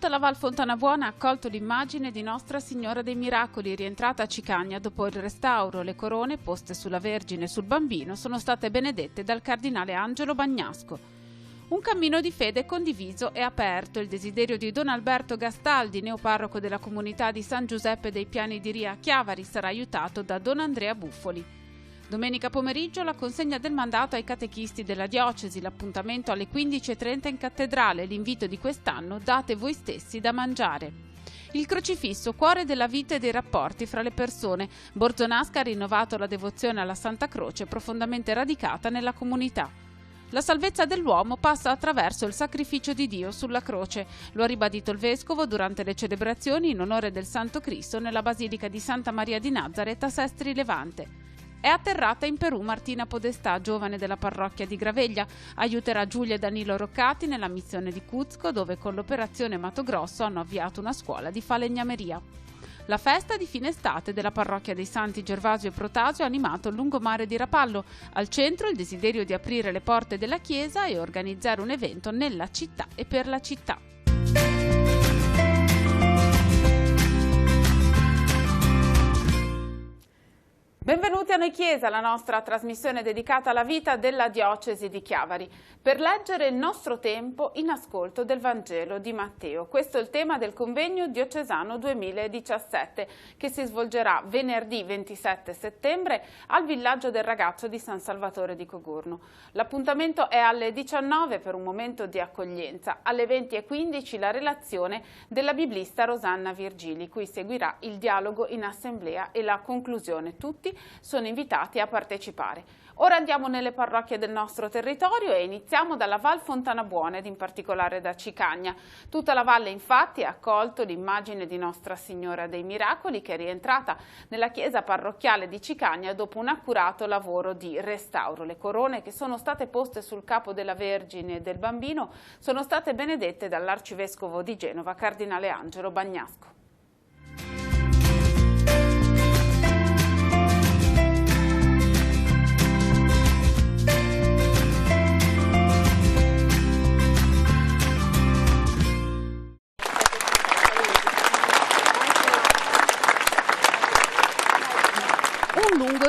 Tutta la Val Fontanabuona ha accolto l'immagine di Nostra Signora dei Miracoli, rientrata a Cicagna dopo il restauro. Le corone poste sulla Vergine e sul Bambino sono state benedette dal cardinale Angelo Bagnasco. Un cammino di fede condiviso e aperto. Il desiderio di Don Alberto Gastaldi, neoparroco della comunità di San Giuseppe dei Piani di Ria a Chiavari, sarà aiutato da Don Andrea Buffoli. Domenica pomeriggio la consegna del mandato ai catechisti della diocesi, l'appuntamento alle 15:30 in cattedrale, l'invito di quest'anno: date voi stessi da mangiare. Il crocifisso, cuore della vita e dei rapporti fra le persone. Borzonasca ha rinnovato la devozione alla Santa Croce, profondamente radicata nella comunità. La salvezza dell'uomo passa attraverso il sacrificio di Dio sulla croce. Lo ha ribadito il Vescovo durante le celebrazioni in onore del Santo Cristo nella Basilica di Santa Maria di Nazareth a Sestri Levante. È atterrata in Perù Martina Podestà, giovane della parrocchia di Graveglia. Aiuterà Giulia e Danilo Roccati nella missione di Cuzco, dove con l'operazione Mato Grosso hanno avviato una scuola di falegnameria. La festa di fine estate della parrocchia dei Santi Gervasio e Protasio ha animato il lungomare di Rapallo. Al centro il desiderio di aprire le porte della chiesa e organizzare un evento nella città e per la città. Benvenuti a Noi Chiesa, la nostra trasmissione dedicata alla vita della diocesi di Chiavari, per leggere il nostro tempo in ascolto del Vangelo di Matteo. Questo è il tema del convegno diocesano 2017 che si svolgerà venerdì 27 settembre al Villaggio del Ragazzo di San Salvatore di Cogurno. L'appuntamento è alle 19 per un momento di accoglienza, alle 20:15 la relazione della biblista Rosanna Virgili, cui seguirà il dialogo in assemblea e la conclusione. Tutti sono invitati a partecipare. Ora andiamo nelle parrocchie del nostro territorio e iniziamo dalla Val Fontanabuona ed in particolare da Cicagna. Tutta la valle infatti ha accolto l'immagine di Nostra Signora dei Miracoli, che è rientrata nella chiesa parrocchiale di Cicagna dopo un accurato lavoro di restauro. Le corone che sono state poste sul capo della Vergine e del Bambino sono state benedette dall'arcivescovo di Genova, cardinale Angelo Bagnasco.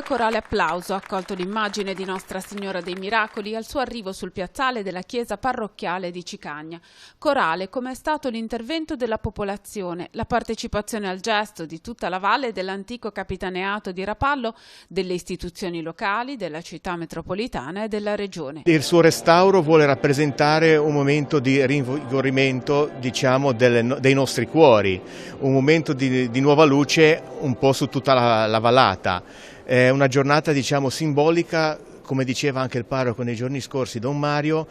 Corale applauso ha accolto l'immagine di Nostra Signora dei Miracoli al suo arrivo sul piazzale della chiesa parrocchiale di Cicagna. Corale come è stato l'intervento della popolazione, la partecipazione al gesto di tutta la valle dell'antico capitaneato di Rapallo, delle istituzioni locali, della città metropolitana e della regione. Il suo restauro vuole rappresentare un momento di rinvigorimento, diciamo, dei nostri cuori, un momento di nuova luce un po' su tutta la vallata. È una giornata, diciamo, simbolica, come diceva anche il parroco nei giorni scorsi, Don Mario,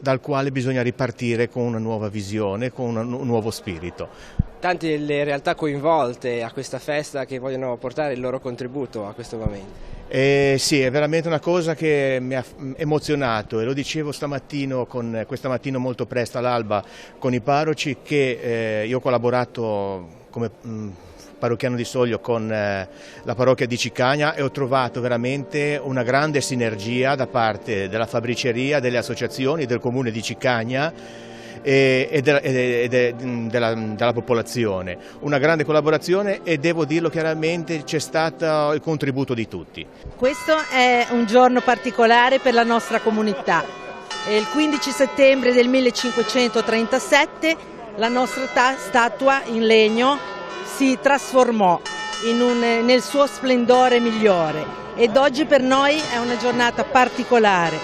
dal quale bisogna ripartire con una nuova visione, con un nuovo spirito. Tante le realtà coinvolte a questa festa che vogliono portare il loro contributo a questo momento. Sì, è veramente una cosa che mi ha emozionato e lo dicevo questa mattina molto presto all'alba con i parroci, che io ho collaborato come parrocchiano di Soglio con la parrocchia di Cicagna e ho trovato veramente una grande sinergia da parte della fabbriceria, delle associazioni, del comune di Cicagna e della popolazione. Una grande collaborazione e devo dirlo chiaramente, c'è stato il contributo di tutti. Questo è un giorno particolare per la nostra comunità. Il 15 settembre del 1537 la nostra statua in legno si trasformò nel suo splendore migliore ed oggi per noi è una giornata particolare.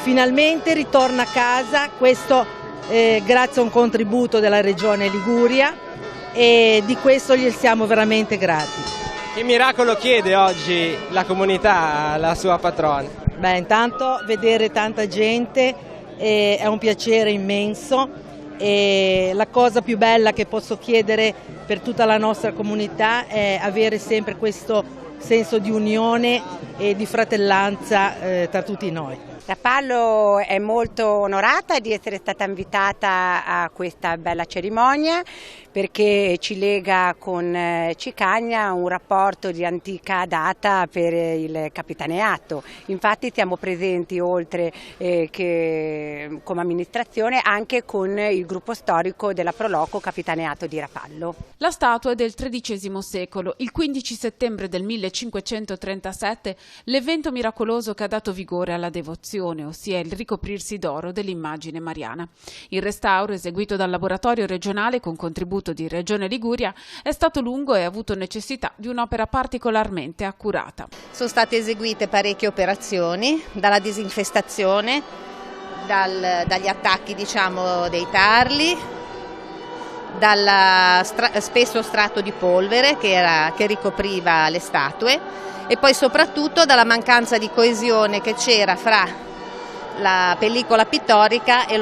Finalmente ritorna a casa, questo grazie a un contributo della Regione Liguria, e di questo gli siamo veramente grati. Che miracolo chiede oggi la comunità alla sua patrona? Beh, intanto vedere tanta gente è un piacere immenso. E la cosa più bella che posso chiedere per tutta la nostra comunità è avere sempre questo senso di unione e di fratellanza tra tutti noi. Rapallo è molto onorata di essere stata invitata a questa bella cerimonia perché ci lega con Cicagna un rapporto di antica data per il capitaneato. Infatti siamo presenti oltre che come amministrazione anche con il gruppo storico della Proloco Capitaneato di Rapallo. La statua è del XIII secolo. Il 15 settembre del 1537 l'evento miracoloso che ha dato vigore alla devozione, ossia il ricoprirsi d'oro dell'immagine mariana. Il restauro, eseguito dal laboratorio regionale con contributo di Regione Liguria, è stato lungo e ha avuto necessità di un'opera particolarmente accurata. Sono state eseguite parecchie operazioni, dalla disinfestazione, dagli attacchi dei tarli, dal spesso strato di polvere che ricopriva le statue e poi soprattutto dalla mancanza di coesione che c'era fra la pellicola pittorica e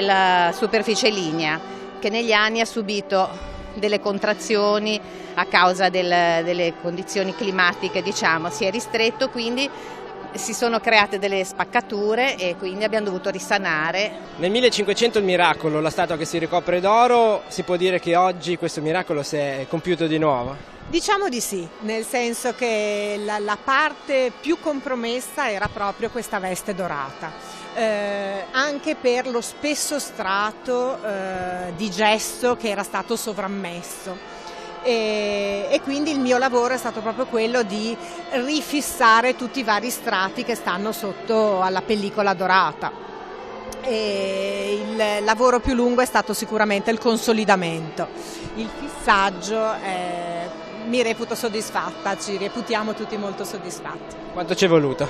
la superficie lignea, che negli anni ha subito delle contrazioni a causa delle condizioni climatiche, si è ristretto, quindi si sono create delle spaccature e quindi abbiamo dovuto risanare. Nel 1500 il miracolo, la statua che si ricopre d'oro, si può dire che oggi questo miracolo si è compiuto di nuovo? Diciamo di sì, nel senso che la parte più compromessa era proprio questa veste dorata, anche per lo spesso strato di gesso che era stato sovrammesso. E quindi il mio lavoro è stato proprio quello di rifissare tutti i vari strati che stanno sotto alla pellicola dorata. E il lavoro più lungo è stato sicuramente il consolidamento. Il fissaggio mi reputo soddisfatta, ci reputiamo tutti molto soddisfatti. Quanto ci è voluto?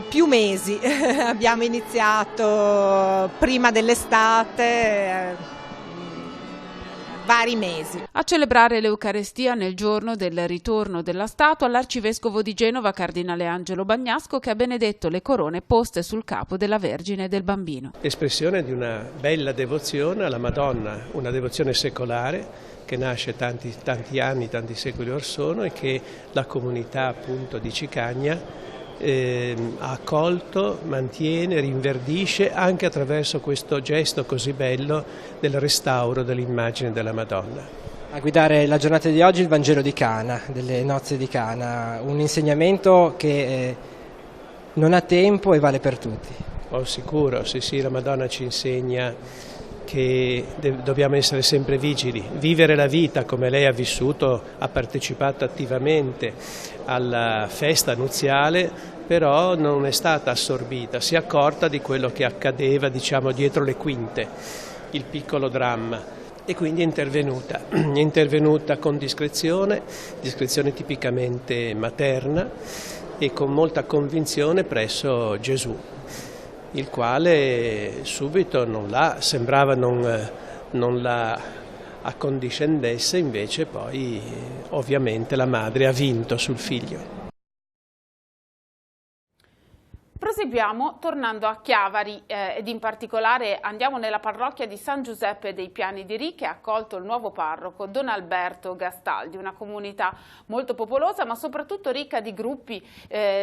Più mesi, abbiamo iniziato prima dell'estate, vari mesi. A celebrare l'Eucarestia nel giorno del ritorno della statua l'arcivescovo di Genova, cardinale Angelo Bagnasco, che ha benedetto le corone poste sul capo della Vergine e del Bambino. Espressione di una bella devozione alla Madonna, una devozione secolare che nasce tanti anni, tanti secoli or sono e che la comunità appunto di Cicagna ha accolto, mantiene, rinverdisce anche attraverso questo gesto così bello del restauro dell'immagine della Madonna. A guidare la giornata di oggi il Vangelo di Cana, delle nozze di Cana, un insegnamento che non ha tempo e vale per tutti. Oh, sicuro, sì, la Madonna ci insegna che dobbiamo essere sempre vigili, vivere la vita come lei ha vissuto, ha partecipato attivamente alla festa nuziale, però non è stata assorbita, si è accorta di quello che accadeva, dietro le quinte, il piccolo dramma, e quindi è intervenuta con discrezione tipicamente materna e con molta convinzione presso Gesù, il quale subito sembrava non la accondiscendesse, invece poi ovviamente la madre ha vinto sul figlio. Proseguiamo tornando a Chiavari ed in particolare andiamo nella parrocchia di San Giuseppe dei Piani di Ri, che ha accolto il nuovo parroco Don Alberto Gastaldi, una comunità molto popolosa ma soprattutto ricca di gruppi,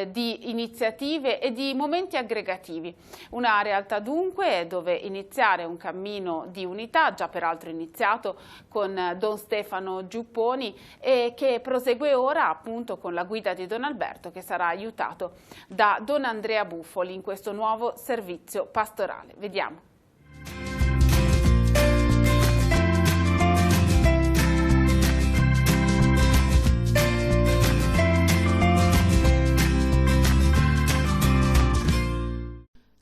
di iniziative e di momenti aggregativi. Una realtà dunque dove iniziare un cammino di unità, già peraltro iniziato con Don Stefano Giupponi e che prosegue ora appunto con la guida di Don Alberto, che sarà aiutato da Don Andrea Buffoli in questo nuovo servizio pastorale. Vediamo.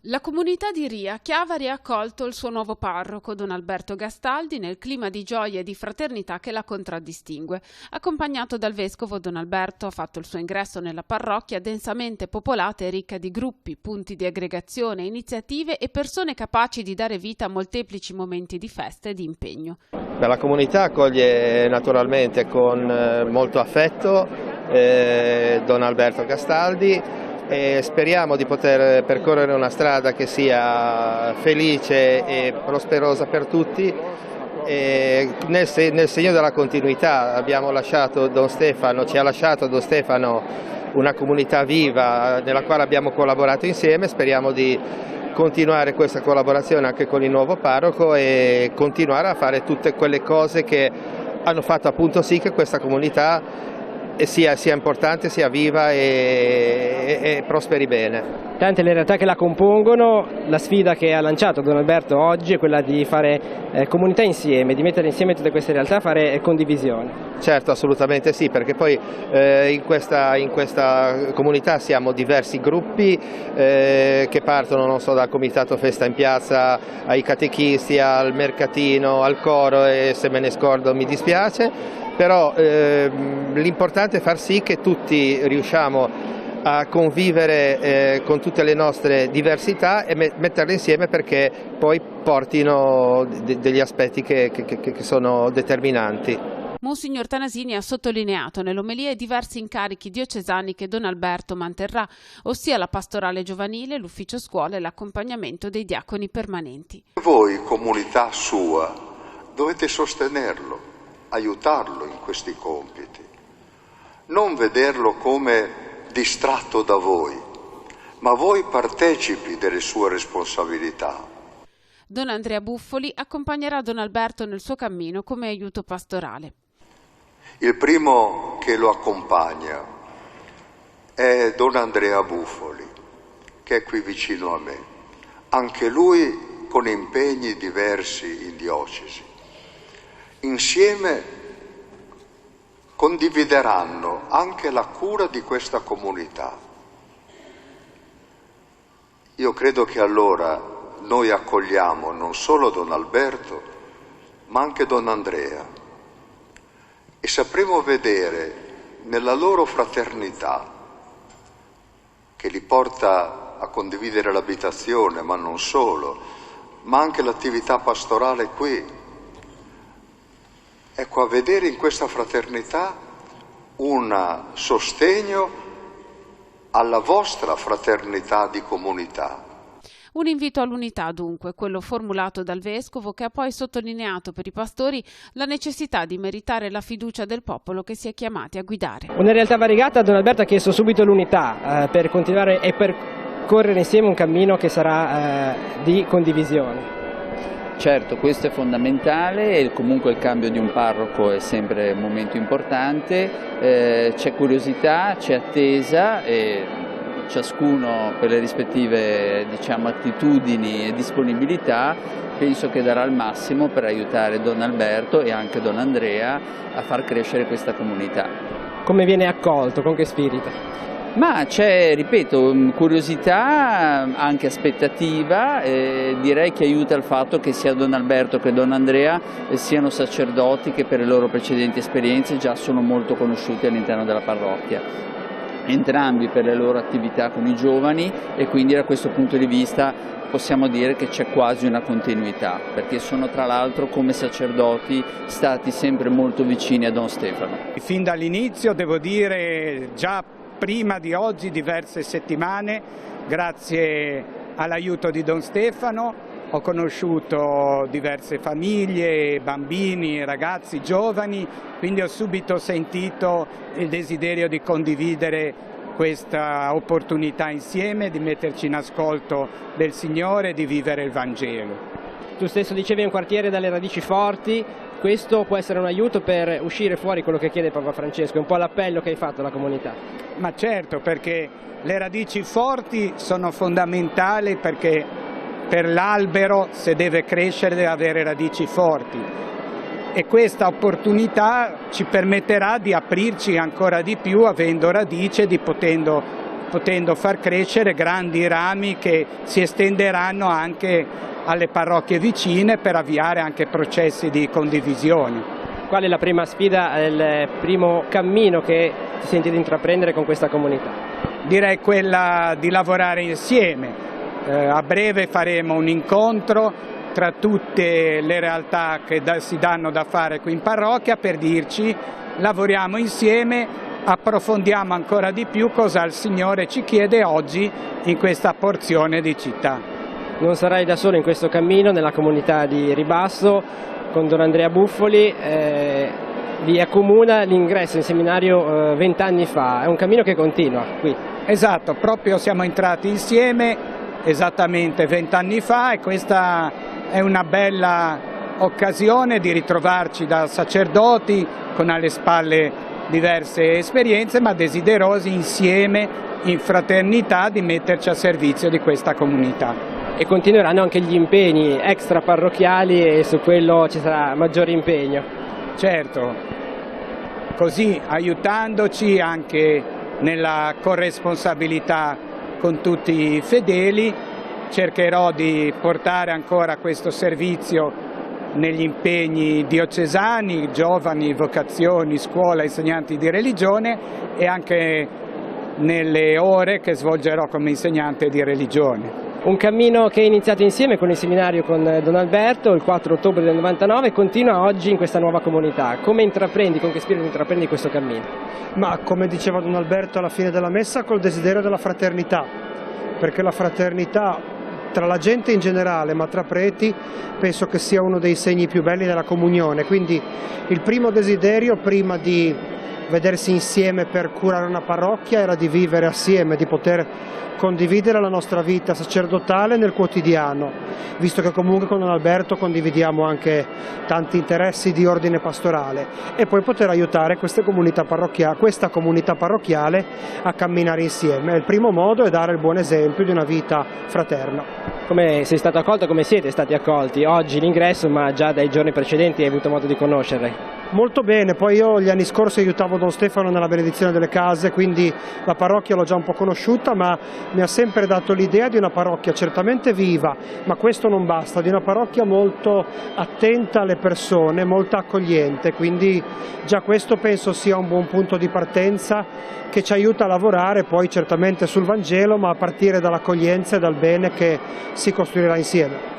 La comunità di Ria Chiavari ha accolto il suo nuovo parroco, Don Alberto Gastaldi, nel clima di gioia e di fraternità che la contraddistingue. Accompagnato dal vescovo, Don Alberto ha fatto il suo ingresso nella parrocchia densamente popolata e ricca di gruppi, punti di aggregazione, iniziative e persone capaci di dare vita a molteplici momenti di festa e di impegno. La comunità accoglie naturalmente con molto affetto Don Alberto Gastaldi, e speriamo di poter percorrere una strada che sia felice e prosperosa per tutti. E nel segno della continuità abbiamo lasciato Don Stefano, ci ha lasciato Don Stefano una comunità viva nella quale abbiamo collaborato insieme. Speriamo di continuare questa collaborazione anche con il nuovo parroco e continuare a fare tutte quelle cose che hanno fatto appunto sì che questa comunità sia importante, sia viva e prosperi bene. Tante le realtà che la compongono, la sfida che ha lanciato Don Alberto oggi è quella di fare comunità insieme, di mettere insieme tutte queste realtà, fare condivisione. Certo, assolutamente sì, perché poi in questa comunità siamo diversi gruppi che partono, non so, dal comitato Festa in Piazza ai catechisti, al mercatino, al coro, e se me ne scordo mi dispiace. Però l'importante è far sì che tutti riusciamo a convivere con tutte le nostre diversità e metterle insieme perché poi portino degli aspetti che sono determinanti. Monsignor Tanasini ha sottolineato nell'omelia i diversi incarichi diocesani che Don Alberto manterrà, ossia la pastorale giovanile, l'ufficio scuola e l'accompagnamento dei diaconi permanenti. Voi, comunità sua, dovete sostenerlo, aiutarlo in questi compiti, non vederlo come distratto da voi, ma voi partecipi delle sue responsabilità. Don Andrea Buffoli accompagnerà Don Alberto nel suo cammino come aiuto pastorale. Il primo che lo accompagna è Don Andrea Buffoli, che è qui vicino a me, anche lui con impegni diversi in diocesi. Insieme condivideranno anche la cura di questa comunità. Io credo che allora noi accogliamo non solo Don Alberto, ma anche Don Andrea e sapremo vedere nella loro fraternità, che li porta a condividere l'abitazione, ma non solo, ma anche l'attività pastorale qui. Ecco, a vedere in questa fraternità un sostegno alla vostra fraternità di comunità. Un invito all'unità dunque, quello formulato dal Vescovo, che ha poi sottolineato per i pastori la necessità di meritare la fiducia del popolo che si è chiamati a guidare. Una realtà variegata. Don Alberto ha chiesto subito l'unità per continuare e per correre insieme un cammino che sarà di condivisione. Certo, questo è fondamentale e comunque il cambio di un parroco è sempre un momento importante, c'è curiosità, c'è attesa e ciascuno per le rispettive attitudini e disponibilità penso che darà il massimo per aiutare Don Alberto e anche Don Andrea a far crescere questa comunità. Come viene accolto? Con che spirito? Ma c'è, ripeto, curiosità, anche aspettativa, direi che aiuta il fatto che sia Don Alberto che Don Andrea siano sacerdoti che per le loro precedenti esperienze già sono molto conosciuti all'interno della parrocchia. Entrambi per le loro attività con i giovani e quindi da questo punto di vista possiamo dire che c'è quasi una continuità, perché sono tra l'altro come sacerdoti stati sempre molto vicini a Don Stefano. Fin dall'inizio, devo dire, già prima di oggi, diverse settimane, grazie all'aiuto di Don Stefano, ho conosciuto diverse famiglie, bambini, ragazzi, giovani, quindi ho subito sentito il desiderio di condividere questa opportunità insieme, di metterci in ascolto del Signore, di vivere il Vangelo. Tu stesso dicevi un quartiere dalle radici forti, questo può essere un aiuto per uscire fuori quello che chiede Papa Francesco, è un po' l'appello che hai fatto alla comunità. Ma certo, perché le radici forti sono fondamentali, perché per l'albero, se deve crescere, deve avere radici forti. E questa opportunità ci permetterà di aprirci ancora di più, avendo radice, potendo far crescere grandi rami che si estenderanno anche alle parrocchie vicine per avviare anche processi di condivisione. Qual è la prima sfida, il primo cammino che ti senti di intraprendere con questa comunità? Direi quella di lavorare insieme. A breve faremo un incontro tra tutte le realtà che si danno da fare qui in parrocchia per dirci lavoriamo insieme, approfondiamo ancora di più cosa il Signore ci chiede oggi in questa porzione di città. Non sarai da solo in questo cammino nella comunità di Ribasso con Don Andrea Buffoli, vi accomuna l'ingresso in seminario 20 anni fa, è un cammino che continua qui. Esatto, proprio siamo entrati insieme esattamente 20 anni fa, e questa è una bella occasione di ritrovarci da sacerdoti con alle spalle diverse esperienze, ma desiderosi insieme, in fraternità, di metterci a servizio di questa comunità. E continueranno anche gli impegni extra parrocchiali, e su quello ci sarà maggiore impegno. Certo, così aiutandoci anche nella corresponsabilità con tutti i fedeli, cercherò di portare ancora questo servizio negli impegni diocesani, giovani, vocazioni, scuola, insegnanti di religione, e anche nelle ore che svolgerò come insegnante di religione. Un cammino che è iniziato insieme con il seminario con Don Alberto il 4 ottobre del 99 e continua oggi in questa nuova comunità. Come intraprendi, con che spirito intraprendi questo cammino? Ma come diceva Don Alberto alla fine della messa, col desiderio della fraternità, perché la fraternità tra la gente in generale, ma tra preti, penso che sia uno dei segni più belli della comunione. Quindi il primo desiderio, prima di vedersi insieme per curare una parrocchia, era di vivere assieme, di poter condividere la nostra vita sacerdotale nel quotidiano, visto che comunque con Don Alberto condividiamo anche tanti interessi di ordine pastorale, e poi poter aiutare questa comunità parrocchiale a camminare insieme. Il primo modo è dare il buon esempio di una vita fraterna. Come sei stato accolto, come siete stati accolti? Oggi l'ingresso, ma già dai giorni precedenti hai avuto modo di conoscerli? Molto bene, poi io gli anni scorsi aiutavo Don Stefano nella benedizione delle case, quindi la parrocchia l'ho già un po' conosciuta, ma mi ha sempre dato l'idea di una parrocchia certamente viva, ma questo non basta, di una parrocchia molto attenta alle persone, molto accogliente, quindi già questo penso sia un buon punto di partenza che ci aiuta a lavorare poi certamente sul Vangelo, ma a partire dall'accoglienza e dal bene che si costruirà insieme.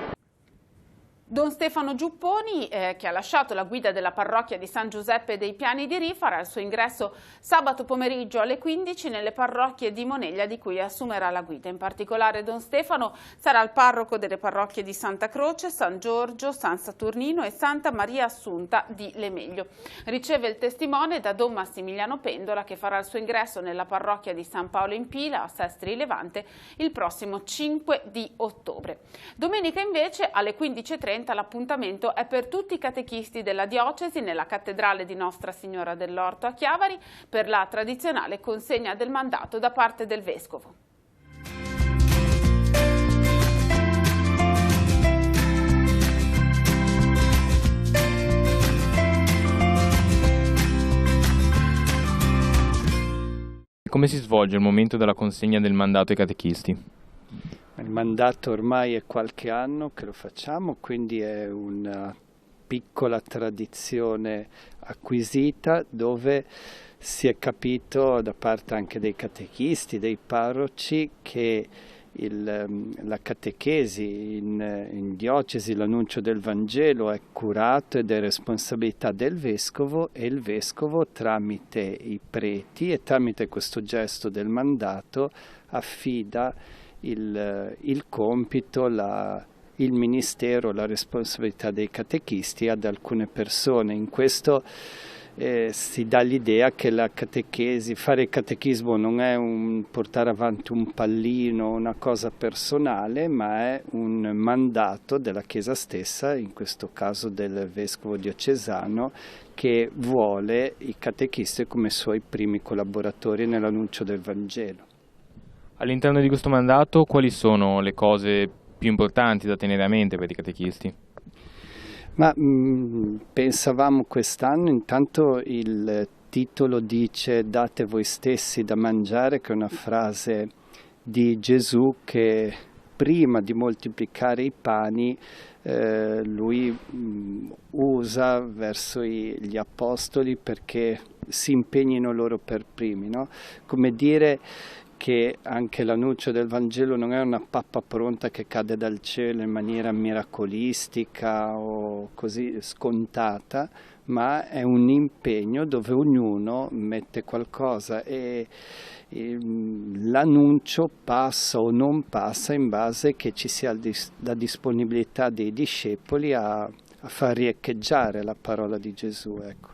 Don Stefano Giupponi, che ha lasciato la guida della parrocchia di San Giuseppe dei Piani di Ri, farà il suo ingresso sabato pomeriggio alle 15 nelle parrocchie di Moneglia di cui assumerà la guida. In particolare Don Stefano sarà il parroco delle parrocchie di Santa Croce, San Giorgio, San Saturnino e Santa Maria Assunta di Lemeglio. Riceve il testimone da Don Massimiliano Pendola, che farà il suo ingresso nella parrocchia di San Paolo in Pila a Sestri Levante il prossimo 5 di ottobre. Domenica invece alle 15:30 l'appuntamento è per tutti i catechisti della diocesi nella cattedrale di Nostra Signora dell'Orto a Chiavari per la tradizionale consegna del mandato da parte del vescovo. Come si svolge il momento della consegna del mandato ai catechisti? Il mandato ormai è qualche anno che lo facciamo, quindi è una piccola tradizione acquisita dove si è capito da parte anche dei catechisti, dei parroci, che la catechesi in diocesi, l'annuncio del Vangelo è curato ed è responsabilità del vescovo, e il vescovo tramite i preti e tramite questo gesto del mandato affida il compito, il ministero, la responsabilità dei catechisti ad alcune persone. In questo si dà l'idea che la catechesi, fare il catechismo non è portare avanti un pallino, una cosa personale, ma è un mandato della Chiesa stessa, in questo caso del vescovo diocesano, che vuole i catechisti come suoi primi collaboratori nell'annuncio del Vangelo. All'interno di questo mandato quali sono le cose più importanti da tenere a mente per i catechisti? Ma pensavamo quest'anno, intanto il titolo dice "date voi stessi da mangiare", che è una frase di Gesù che prima di moltiplicare i pani lui usa verso gli apostoli perché si impegnino loro per primi, no? Come dire che anche l'annuncio del Vangelo non è una pappa pronta che cade dal cielo in maniera miracolistica o così scontata, ma è un impegno dove ognuno mette qualcosa e l'annuncio passa o non passa in base che ci sia la disponibilità dei discepoli a far riecheggiare la parola di Gesù, ecco.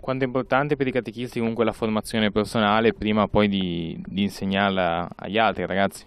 Quanto è importante per i catechisti comunque la formazione personale prima poi di insegnarla agli altri ragazzi?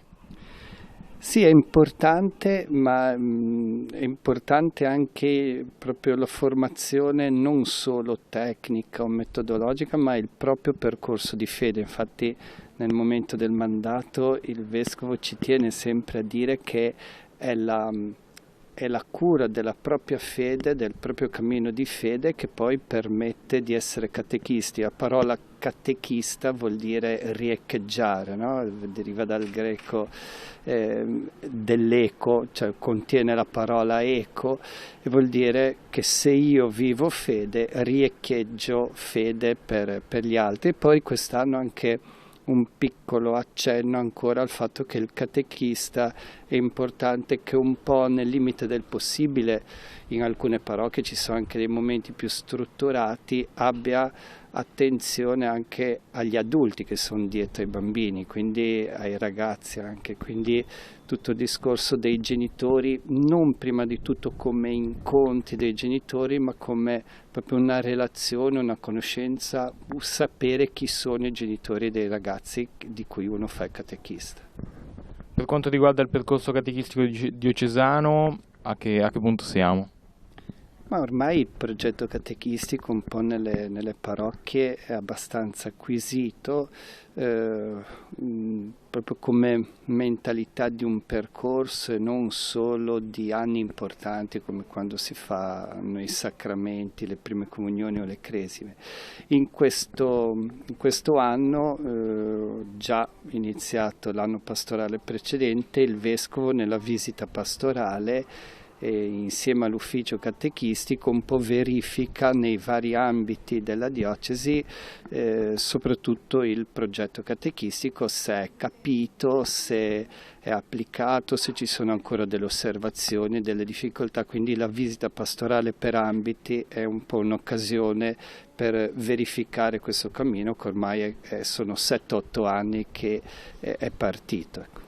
Sì, è importante, ma è importante anche proprio la formazione non solo tecnica o metodologica, ma il proprio percorso di fede. Infatti nel momento del mandato il Vescovo ci tiene sempre a dire che è la cura della propria fede, del proprio cammino di fede, che poi permette di essere catechisti. La parola catechista vuol dire riecheggiare, no? Deriva dal greco dell'eco, cioè contiene la parola eco, e vuol dire che se io vivo fede, riecheggia fede per gli altri. E poi quest'anno anche un piccolo accenno ancora al fatto che il catechista è importante che un po' nel limite del possibile, in alcune parrocchie ci sono anche dei momenti più strutturati, abbia attenzione anche agli adulti che sono dietro ai bambini, quindi ai ragazzi anche, quindi tutto il discorso dei genitori, non prima di tutto come incontri dei genitori, ma come proprio una relazione, una conoscenza, sapere chi sono i genitori dei ragazzi di cui uno fa il catechista. Per quanto riguarda il percorso catechistico diocesano, a che punto siamo? Ma ormai il progetto catechistico un po' nelle parrocchie è abbastanza acquisito, proprio come mentalità di un percorso e non solo di anni importanti come quando si fanno i sacramenti, le prime comunioni o le cresime. In questo anno, già iniziato l'anno pastorale precedente, il Vescovo nella visita pastorale insieme all'ufficio catechistico un po' verifica nei vari ambiti della diocesi soprattutto il progetto catechistico, se è capito, se è applicato, se ci sono ancora delle osservazioni, delle difficoltà. Quindi la visita pastorale per ambiti è un po' un'occasione per verificare questo cammino che ormai sono 7-8 anni che è partito, ecco.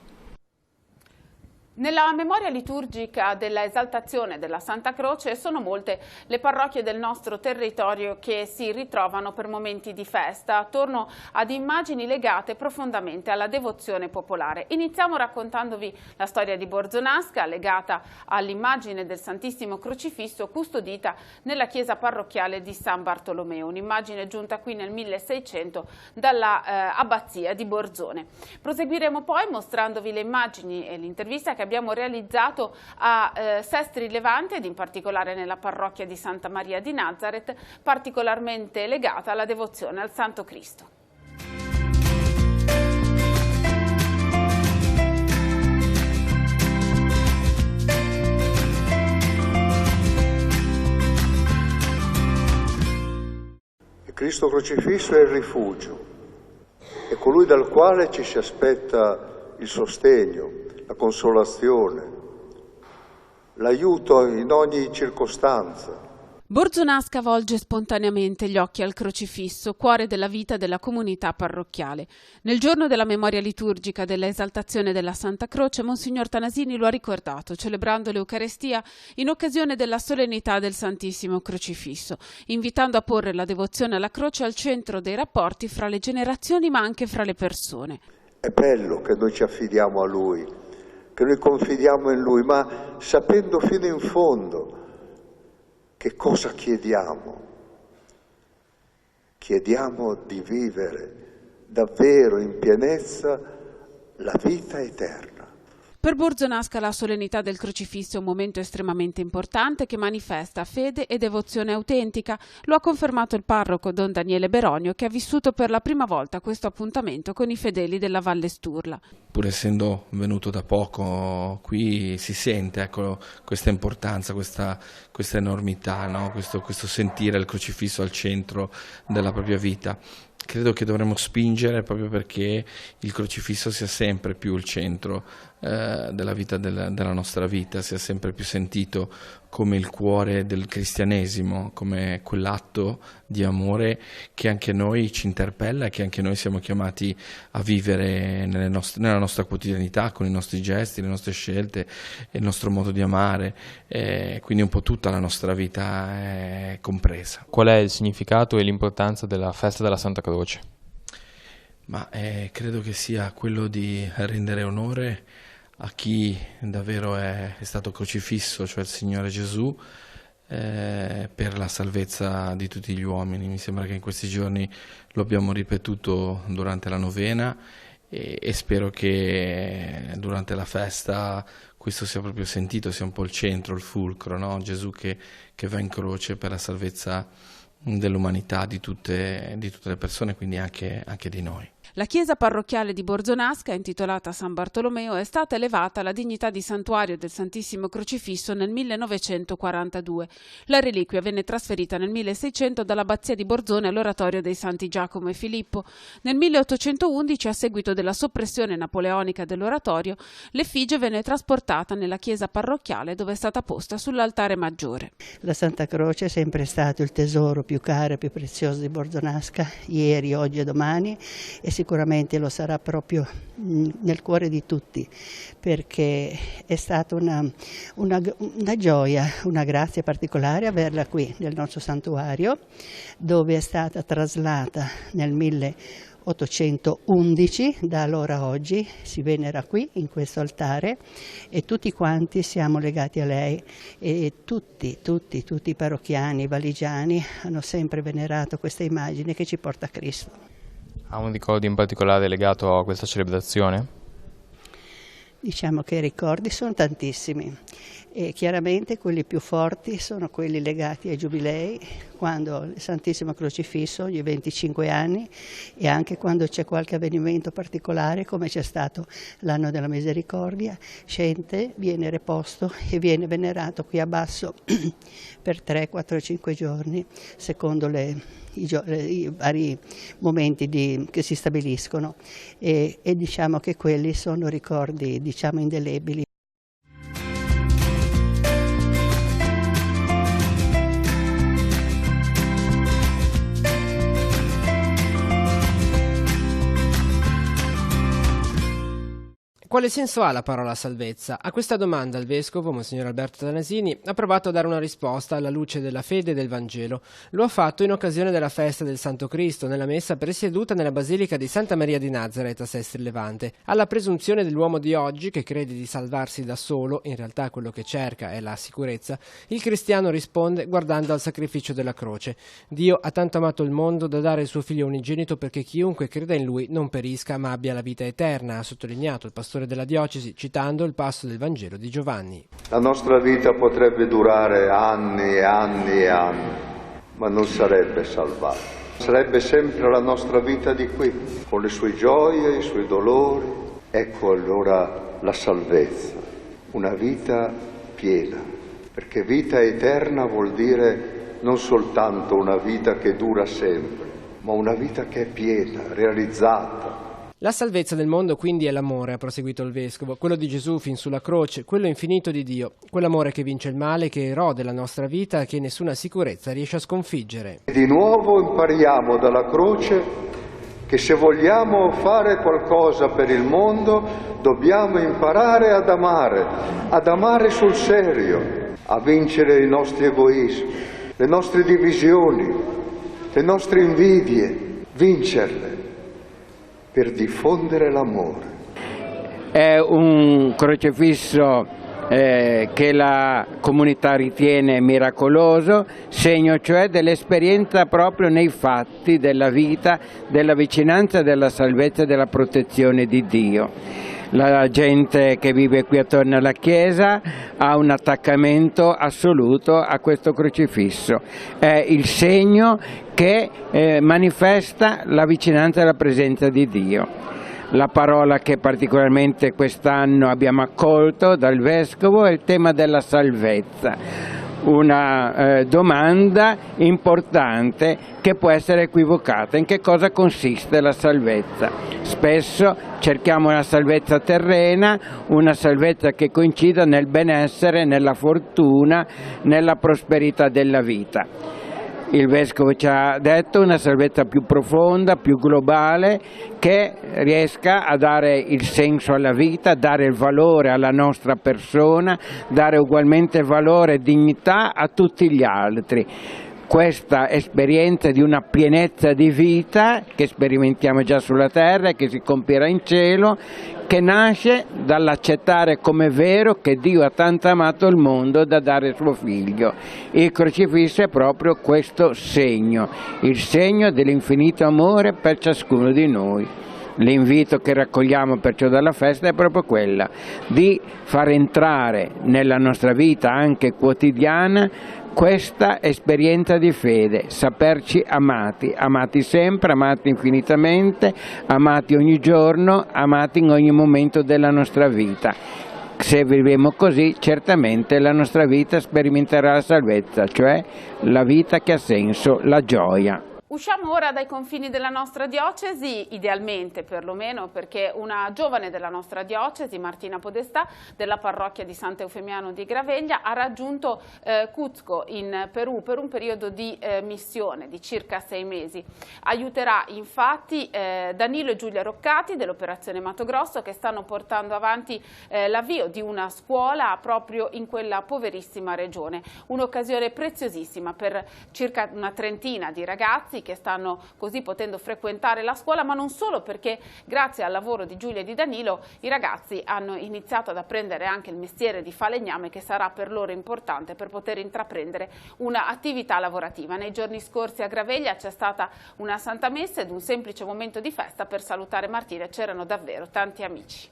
Nella memoria liturgica della esaltazione della Santa Croce sono molte le parrocchie del nostro territorio che si ritrovano per momenti di festa attorno ad immagini legate profondamente alla devozione popolare. Iniziamo raccontandovi la storia di Borzonasca legata all'immagine del Santissimo Crocifisso custodita nella chiesa parrocchiale di San Bartolomeo, un'immagine giunta qui nel 1600 dalla abbazia di Borzone. Proseguiremo poi mostrandovi le immagini e l'intervista che abbiamo realizzato a Sestri Levante ed in particolare nella parrocchia di Santa Maria di Nazareth, particolarmente legata alla devozione al Santo Cristo. Il Cristo crocifisso è il rifugio, è colui dal quale ci si aspetta il sostegno, la consolazione, l'aiuto in ogni circostanza. Borzonasca volge spontaneamente gli occhi al crocifisso, cuore della vita della comunità parrocchiale. Nel giorno della memoria liturgica della esaltazione della Santa Croce, Monsignor Tanasini lo ha ricordato, celebrando l'Eucarestia in occasione della solennità del Santissimo Crocifisso, invitando a porre la devozione alla croce al centro dei rapporti fra le generazioni ma anche fra le persone. È bello che noi ci affidiamo a Lui, che noi confidiamo in Lui, ma sapendo fino in fondo che cosa chiediamo. Chiediamo di vivere davvero in pienezza la vita eterna. Per Borzonasca la solennità del crocifisso è un momento estremamente importante che manifesta fede e devozione autentica. Lo ha confermato il parroco Don Daniele Beronio, che ha vissuto per la prima volta questo appuntamento con i fedeli della Valle Sturla. Pur essendo venuto da poco qui si sente, ecco, questa importanza, questa enormità, no? questo sentire il crocifisso al centro della propria vita. Credo che dovremmo spingere proprio perché il crocifisso sia sempre più il centro della vita della nostra vita, sia sempre più sentito come il cuore del cristianesimo, come quell'atto di amore che anche noi ci interpella e che anche noi siamo chiamati a vivere nella nostra quotidianità, con i nostri gesti, le nostre scelte e il nostro modo di amare, quindi un po' tutta la nostra vita è compresa. Qual è il significato e l'importanza della festa della Santa Croce? Ma credo che sia quello di rendere onore a chi davvero è stato crocifisso, cioè il Signore Gesù, per la salvezza di tutti gli uomini. Mi sembra che in questi giorni lo abbiamo ripetuto durante la novena e spero che durante la festa questo sia proprio sentito, sia un po' il centro, il fulcro, no? Gesù che va in croce per la salvezza dell'umanità, di tutte le persone, quindi anche di noi. La chiesa parrocchiale di Borzonasca, intitolata San Bartolomeo, è stata elevata alla dignità di santuario del Santissimo Crocifisso nel 1942. La reliquia venne trasferita nel 1600 dall'abbazia di Borzone all'oratorio dei Santi Giacomo e Filippo. Nel 1811, a seguito della soppressione napoleonica dell'oratorio, l'effigie venne trasportata nella chiesa parrocchiale, dove è stata posta sull'altare maggiore. La Santa Croce è sempre stato il tesoro più caro e più prezioso di Borzonasca, ieri, oggi e domani, e sicuramente lo sarà proprio nel cuore di tutti, perché è stata una gioia, una grazia particolare averla qui nel nostro santuario, dove è stata traslata nel 1811, da allora a oggi si venera qui in questo altare e tutti quanti siamo legati a lei, e tutti i parrocchiani, i valigiani hanno sempre venerato questa immagine che ci porta a Cristo. Ha un ricordo in particolare legato a questa celebrazione? Diciamo che i ricordi sono tantissimi e chiaramente quelli più forti sono quelli legati ai giubilei, quando il Santissimo Crocifisso, gli 25 anni, e anche quando c'è qualche avvenimento particolare, come c'è stato l'anno della Misericordia, scende, viene reposto e viene venerato qui a Basso per 3, 4, 5 giorni, secondo i vari momenti che si stabiliscono, e diciamo che quelli sono ricordi, diciamo, indelebili. Quale senso ha la parola salvezza? A questa domanda il vescovo, Monsignor Alberto Danasini, ha provato a dare una risposta alla luce della fede e del Vangelo. Lo ha fatto in occasione della festa del Santo Cristo, nella messa presieduta nella Basilica di Santa Maria di Nazareth a Sestri Levante. Alla presunzione dell'uomo di oggi, che crede di salvarsi da solo, in realtà quello che cerca è la sicurezza, il cristiano risponde guardando al sacrificio della croce. Dio ha tanto amato il mondo da dare il suo figlio unigenito perché chiunque creda in lui non perisca ma abbia la vita eterna, ha sottolineato il pastore della diocesi, citando il passo del Vangelo di Giovanni. La nostra vita potrebbe durare anni e anni e anni, ma non sarebbe salvata. Sarebbe sempre la nostra vita di qui, con le sue gioie, i suoi dolori. Ecco allora la salvezza, una vita piena, perché vita eterna vuol dire non soltanto una vita che dura sempre, ma una vita che è piena, realizzata. La salvezza del mondo quindi è l'amore, ha proseguito il vescovo, quello di Gesù fin sulla croce, quello infinito di Dio, quell'amore che vince il male, che erode la nostra vita e che nessuna sicurezza riesce a sconfiggere. Di nuovo impariamo dalla croce che se vogliamo fare qualcosa per il mondo dobbiamo imparare ad amare sul serio, a vincere i nostri egoismi, le nostre divisioni, le nostre invidie, vincerle per diffondere l'amore. È un crocifisso che la comunità ritiene miracoloso, segno cioè dell'esperienza proprio nei fatti della vita, della vicinanza, della salvezza e della protezione di Dio. La gente che vive qui attorno alla chiesa ha un attaccamento assoluto a questo crocifisso, è il segno che manifesta la vicinanza e la presenza di Dio. La parola che particolarmente quest'anno abbiamo accolto dal Vescovo è il tema della salvezza, una domanda importante che può essere equivocata. In che cosa consiste la salvezza? Spesso cerchiamo una salvezza terrena, una salvezza che coincida nel benessere, nella fortuna, nella prosperità della vita. Il Vescovo ci ha detto una salvezza più profonda, più globale, che riesca a dare il senso alla vita, dare il valore alla nostra persona, dare ugualmente valore e dignità a tutti gli altri. Questa esperienza di una pienezza di vita che sperimentiamo già sulla terra e che si compierà in cielo, che nasce dall'accettare come vero che Dio ha tanto amato il mondo da dare suo figlio. Il crocifisso è proprio questo segno, il segno dell'infinito amore per ciascuno di noi. L'invito che raccogliamo perciò dalla festa è proprio quella di far entrare nella nostra vita anche quotidiana questa esperienza di fede, saperci amati, amati sempre, amati infinitamente, amati ogni giorno, amati in ogni momento della nostra vita. Se vivremo così, certamente la nostra vita sperimenterà la salvezza, cioè la vita che ha senso, la gioia. Usciamo ora dai confini della nostra diocesi, idealmente perlomeno, perché una giovane della nostra diocesi, Martina Podestà, della parrocchia di Sant'Eufemiano di Graveglia, ha raggiunto Cuzco in Perù per un periodo di missione di circa 6 mesi. Aiuterà infatti Danilo e Giulia Roccati dell'Operazione Mato Grosso, che stanno portando avanti l'avvio di una scuola proprio in quella poverissima regione. Un'occasione preziosissima per circa una trentina di ragazzi che stanno così potendo frequentare la scuola, ma non solo, perché grazie al lavoro di Giulia e di Danilo i ragazzi hanno iniziato ad apprendere anche il mestiere di falegname, che sarà per loro importante per poter intraprendere un'attività lavorativa. Nei giorni scorsi a Graveglia c'è stata una Santa Messa ed un semplice momento di festa per salutare Martina, c'erano davvero tanti amici.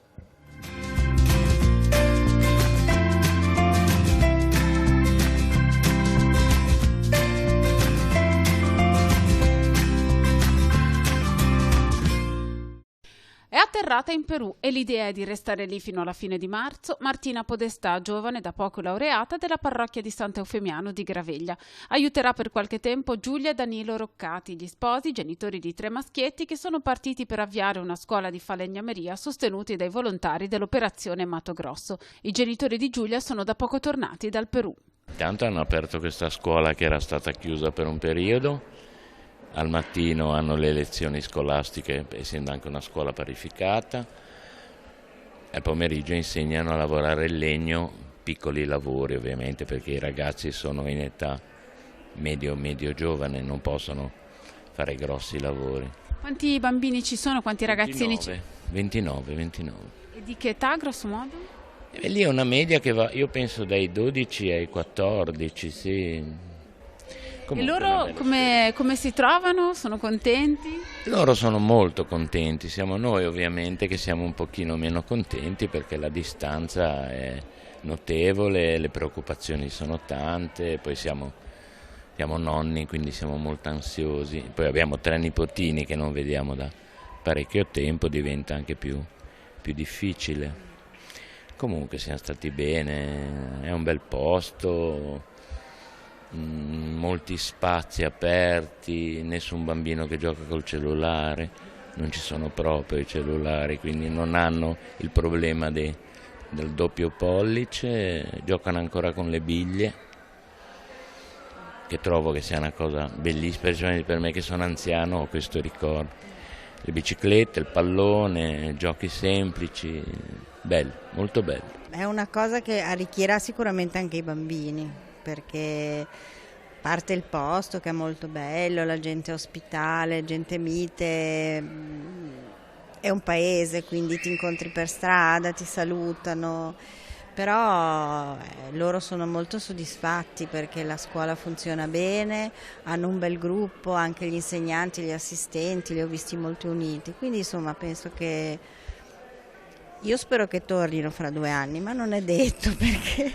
È atterrata in Perù e l'idea è di restare lì fino alla fine di marzo. Martina Podestà, giovane da poco laureata della parrocchia di Sant'Eufemiano di Graveglia, aiuterà per qualche tempo Giulia e Danilo Roccati, gli sposi, genitori di 3 maschietti che sono partiti per avviare una scuola di falegnameria sostenuti dai volontari dell'Operazione Mato Grosso. I genitori di Giulia sono da poco tornati dal Perù. Intanto hanno aperto questa scuola che era stata chiusa per un periodo. Al mattino hanno le lezioni scolastiche, essendo anche una scuola parificata, e al pomeriggio insegnano a lavorare il legno, piccoli lavori ovviamente, perché i ragazzi sono in età medio giovane, non possono fare grossi lavori. Quanti bambini ci sono? Quanti ragazzini? 29. E di che età grosso modo? E lì è una media che va, io penso, dai 12 ai 14, sì. Comunque, e loro come si trovano? Sono contenti? Loro sono molto contenti, siamo noi ovviamente che siamo un pochino meno contenti, perché la distanza è notevole, le preoccupazioni sono tante, poi siamo nonni, quindi siamo molto ansiosi, poi abbiamo 3 nipotini che non vediamo da parecchio tempo, diventa anche più difficile. Comunque siamo stati bene, è un bel posto, molti spazi aperti, nessun bambino che gioca col cellulare, non ci sono proprio i cellulari, quindi non hanno il problema del doppio pollice, giocano ancora con le biglie, che trovo che sia una cosa bellissima, specialmente per me che sono anziano, ho questo ricordo. Le biciclette, il pallone, giochi semplici, bello, molto bello. È una cosa che arricchirà sicuramente anche i bambini, perché parte il posto che è molto bello, la gente è ospitale, gente mite, è un paese, quindi ti incontri per strada, ti salutano, però loro sono molto soddisfatti perché la scuola funziona bene, hanno un bel gruppo, anche gli insegnanti, gli assistenti, li ho visti molto uniti, quindi insomma penso che io spero che tornino fra 2 anni, ma non è detto, perché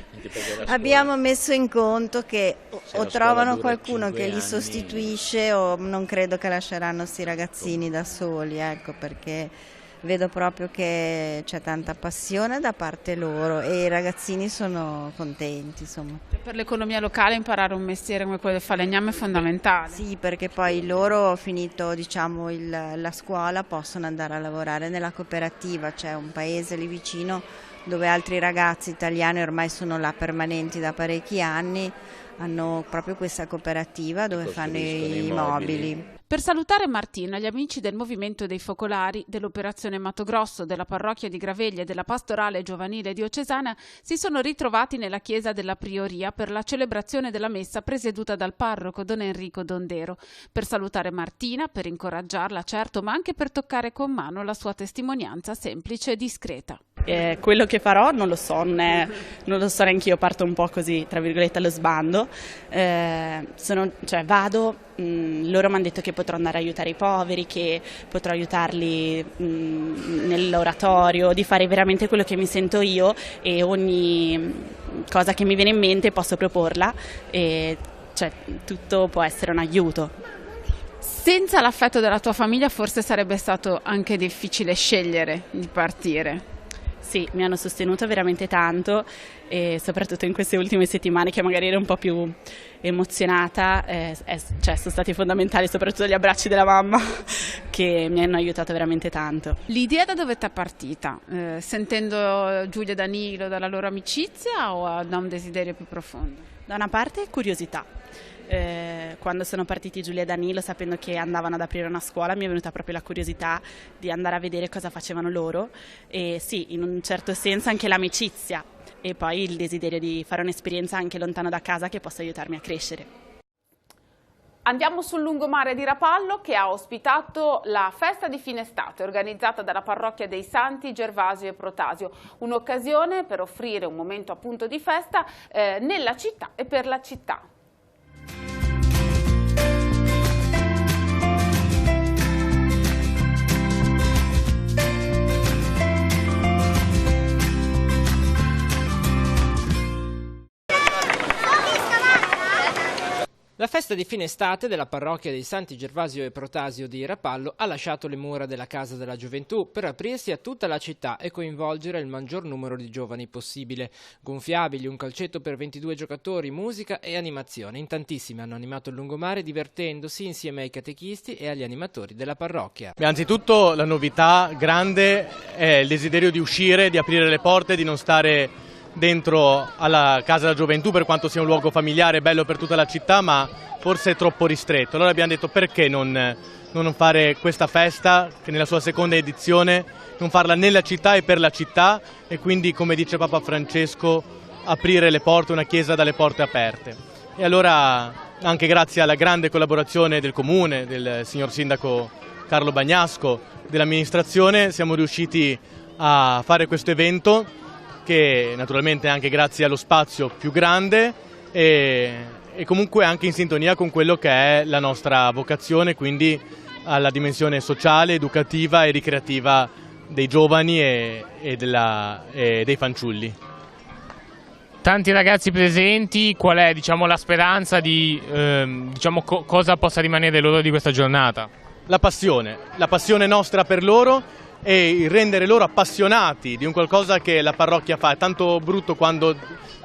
abbiamo messo in conto che o trovano qualcuno che li sostituisce o non credo che lasceranno questi ragazzini da soli, ecco, perché vedo proprio che c'è tanta passione da parte loro e i ragazzini sono contenti, insomma. Per l'economia locale imparare un mestiere come quello del falegname è fondamentale. Sì, perché poi loro, finito diciamo la scuola, possono andare a lavorare nella cooperativa, c'è un paese lì vicino dove altri ragazzi italiani ormai sono là permanenti da parecchi anni, hanno proprio questa cooperativa dove fanno i mobili. Per salutare Martina, gli amici del Movimento dei Focolari, dell'Operazione Mattogrosso, della Parrocchia di Graveglia e della Pastorale Giovanile Diocesana si sono ritrovati nella chiesa della Prioria per la celebrazione della messa presieduta dal parroco Don Enrico Dondero. Per salutare Martina, per incoraggiarla certo, ma anche per toccare con mano la sua testimonianza semplice e discreta. Quello che farò non lo so neanch'io, parto un po' così, tra virgolette, allo sbando. Vado, loro mi hanno detto che potrò andare a aiutare i poveri, che potrò aiutarli nell'oratorio, di fare veramente quello che mi sento io, e ogni cosa che mi viene in mente posso proporla, e tutto può essere un aiuto. Senza l'affetto della tua famiglia forse sarebbe stato anche difficile scegliere di partire. Sì, mi hanno sostenuto veramente tanto, e soprattutto in queste ultime settimane che magari ero un po' più emozionata, sono stati fondamentali soprattutto gli abbracci della mamma che mi hanno aiutato veramente tanto. L'idea da dove t'è partita? Sentendo Giulia e Danilo dalla loro amicizia o da un desiderio più profondo? Da una parte curiosità. Quando sono partiti Giulia e Danilo, sapendo che andavano ad aprire una scuola, mi è venuta proprio la curiosità di andare a vedere cosa facevano loro, e sì, in un certo senso anche l'amicizia, e poi il desiderio di fare un'esperienza anche lontano da casa che possa aiutarmi a crescere. Andiamo sul lungomare di Rapallo, che ha ospitato la festa di fine estate organizzata dalla parrocchia dei Santi Gervasio e Protasio, un'occasione per offrire un momento appunto di festa nella città e per la città. La festa di fine estate della parrocchia dei Santi Gervasio e Protasio di Rapallo ha lasciato le mura della Casa della Gioventù per aprirsi a tutta la città e coinvolgere il maggior numero di giovani possibile. Gonfiabili, un calcetto per 22 giocatori, musica e animazione. In tantissimi hanno animato il lungomare divertendosi insieme ai catechisti e agli animatori della parrocchia. Anzitutto la novità grande è il desiderio di uscire, di aprire le porte, di non stare dentro alla Casa della Gioventù, per quanto sia un luogo familiare, bello per tutta la città, ma forse è troppo ristretto. Allora abbiamo detto: perché non fare questa festa, che nella sua seconda edizione, non farla nella città e per la città, e quindi, come dice Papa Francesco, aprire le porte, una chiesa dalle porte aperte. E allora, anche grazie alla grande collaborazione del Comune, del signor Sindaco Carlo Bagnasco, dell'amministrazione, siamo riusciti a fare questo evento, che naturalmente anche grazie allo spazio più grande e comunque anche in sintonia con quello che è la nostra vocazione, quindi alla dimensione sociale, educativa e ricreativa dei giovani e dei fanciulli. Tanti ragazzi presenti, qual è la speranza di cosa possa rimanere loro di questa giornata? La passione nostra per loro, e il rendere loro appassionati di un qualcosa che la parrocchia fa. È tanto brutto quando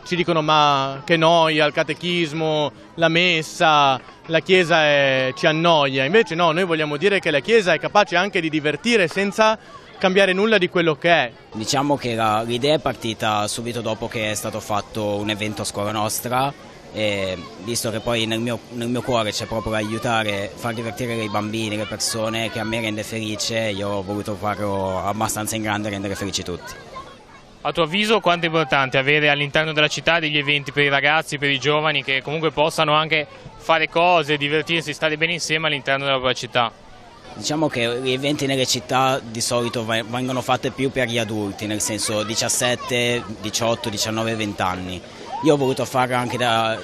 ci dicono: ma che noia, il catechismo, la messa, la Chiesa ci annoia. Invece no, noi vogliamo dire che la Chiesa è capace anche di divertire senza cambiare nulla di quello che è. Diciamo che l'idea è partita subito dopo che è stato fatto un evento a scuola nostra, e visto che poi nel mio cuore c'è proprio aiutare, far divertire i bambini, le persone, che a me rende felice, io ho voluto farlo abbastanza in grande, rendere felici tutti. A tuo avviso quanto è importante avere all'interno della città degli eventi per i ragazzi, per i giovani, che comunque possano anche fare cose, divertirsi, stare bene insieme all'interno della propria città? Diciamo che gli eventi nelle città di solito vengono fatti più per gli adulti, nel senso 17, 18, 19, 20 anni. Io ho voluto farlo anche da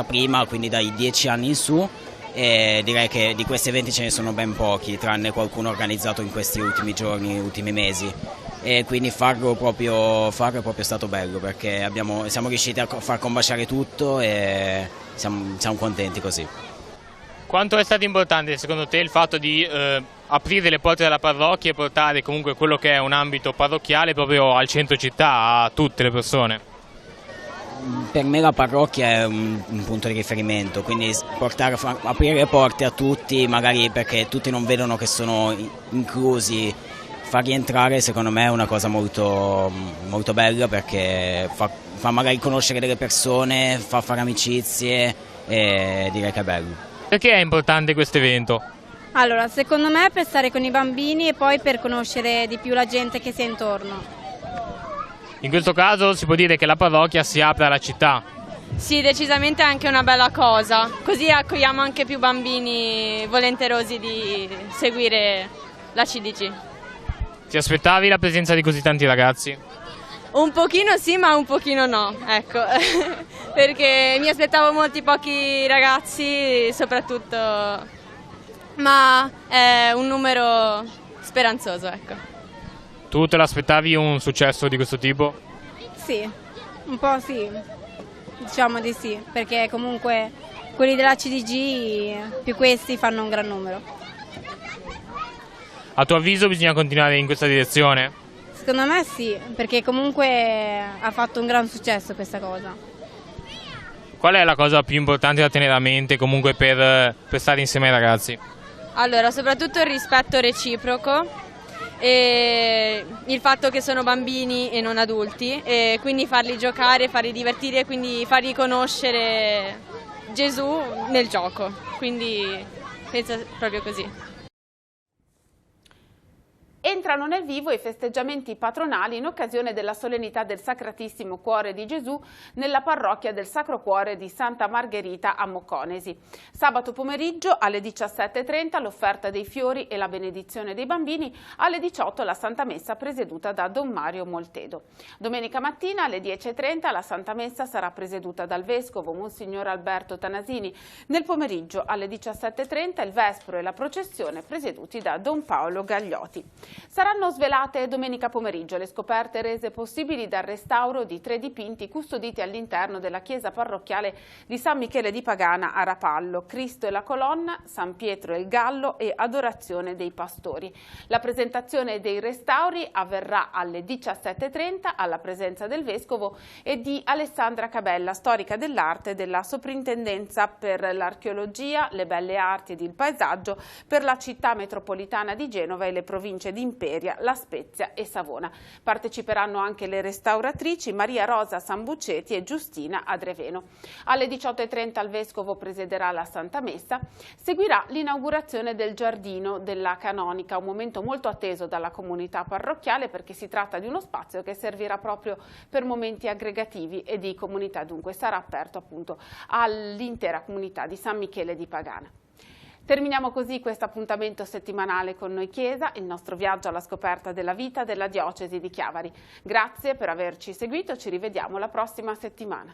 prima, quindi dai 10 anni in su, e direi che di questi eventi ce ne sono ben pochi, tranne qualcuno organizzato in questi ultimi giorni, ultimi mesi. E quindi farlo proprio è stato bello, perché siamo riusciti a far combaciare tutto e siamo contenti così. Quanto è stato importante secondo te il fatto di aprire le porte della parrocchia e portare comunque quello che è un ambito parrocchiale proprio al centro città, a tutte le persone? Per me la parrocchia è un punto di riferimento, quindi aprire le porte a tutti, magari perché tutti non vedono che sono inclusi, farli entrare secondo me è una cosa molto, molto bella, perché fa magari conoscere delle persone, fa fare amicizie, e direi che è bello. Perché è importante questo evento? Allora, secondo me per stare con i bambini e poi per conoscere di più la gente che si è intorno. In questo caso si può dire che la parrocchia si apre alla città. Sì, decisamente è anche una bella cosa, così accogliamo anche più bambini volenterosi di seguire la CDG. Ti aspettavi la presenza di così tanti ragazzi? Un pochino sì, ma un pochino no, ecco, perché mi aspettavo molti pochi ragazzi soprattutto, ma è un numero speranzoso, ecco. Tu te l'aspettavi un successo di questo tipo? Sì, un po' sì, diciamo di sì, perché comunque quelli della CDG più questi fanno un gran numero. A tuo avviso bisogna continuare in questa direzione? Secondo me sì, perché comunque ha fatto un gran successo questa cosa. Qual è la cosa più importante da tenere a mente comunque per stare insieme ai ragazzi? Allora, soprattutto il rispetto reciproco e il fatto che sono bambini e non adulti, e quindi farli giocare, farli divertire, quindi fargli conoscere Gesù nel gioco, quindi penso proprio così. Entrano nel vivo i festeggiamenti patronali in occasione della solennità del Sacratissimo Cuore di Gesù nella parrocchia del Sacro Cuore di Santa Margherita a Mocconesi. Sabato pomeriggio alle 17:30 l'offerta dei fiori e la benedizione dei bambini, alle 18 la Santa Messa presieduta da Don Mario Moltedo. Domenica mattina alle 10:30 la Santa Messa sarà presieduta dal Vescovo Monsignor Alberto Tanasini. Nel pomeriggio alle 17:30 il Vespro e la processione presieduti da Don Paolo Gagliotti. Saranno svelate domenica pomeriggio le scoperte rese possibili dal restauro di 3 dipinti custoditi all'interno della chiesa parrocchiale di San Michele di Pagana a Rapallo: Cristo e la colonna, San Pietro e il gallo e Adorazione dei pastori. La presentazione dei restauri avverrà alle 17:30 alla presenza del Vescovo e di Alessandra Cabella, storica dell'arte della Soprintendenza per l'Archeologia, le Belle Arti ed il Paesaggio per la città metropolitana di Genova e le province di Imperia, La Spezia e Savona. Parteciperanno anche le restauratrici Maria Rosa Sambuceti e Giustina Adreveno. Alle 18:30 il Vescovo presiederà la Santa Messa. Seguirà l'inaugurazione del Giardino della Canonica, un momento molto atteso dalla comunità parrocchiale perché si tratta di uno spazio che servirà proprio per momenti aggregativi e di comunità, dunque sarà aperto appunto all'intera comunità di San Michele di Pagana. Terminiamo così questo appuntamento settimanale con Noi Chiesa, il nostro viaggio alla scoperta della vita della diocesi di Chiavari. Grazie per averci seguito, ci rivediamo la prossima settimana.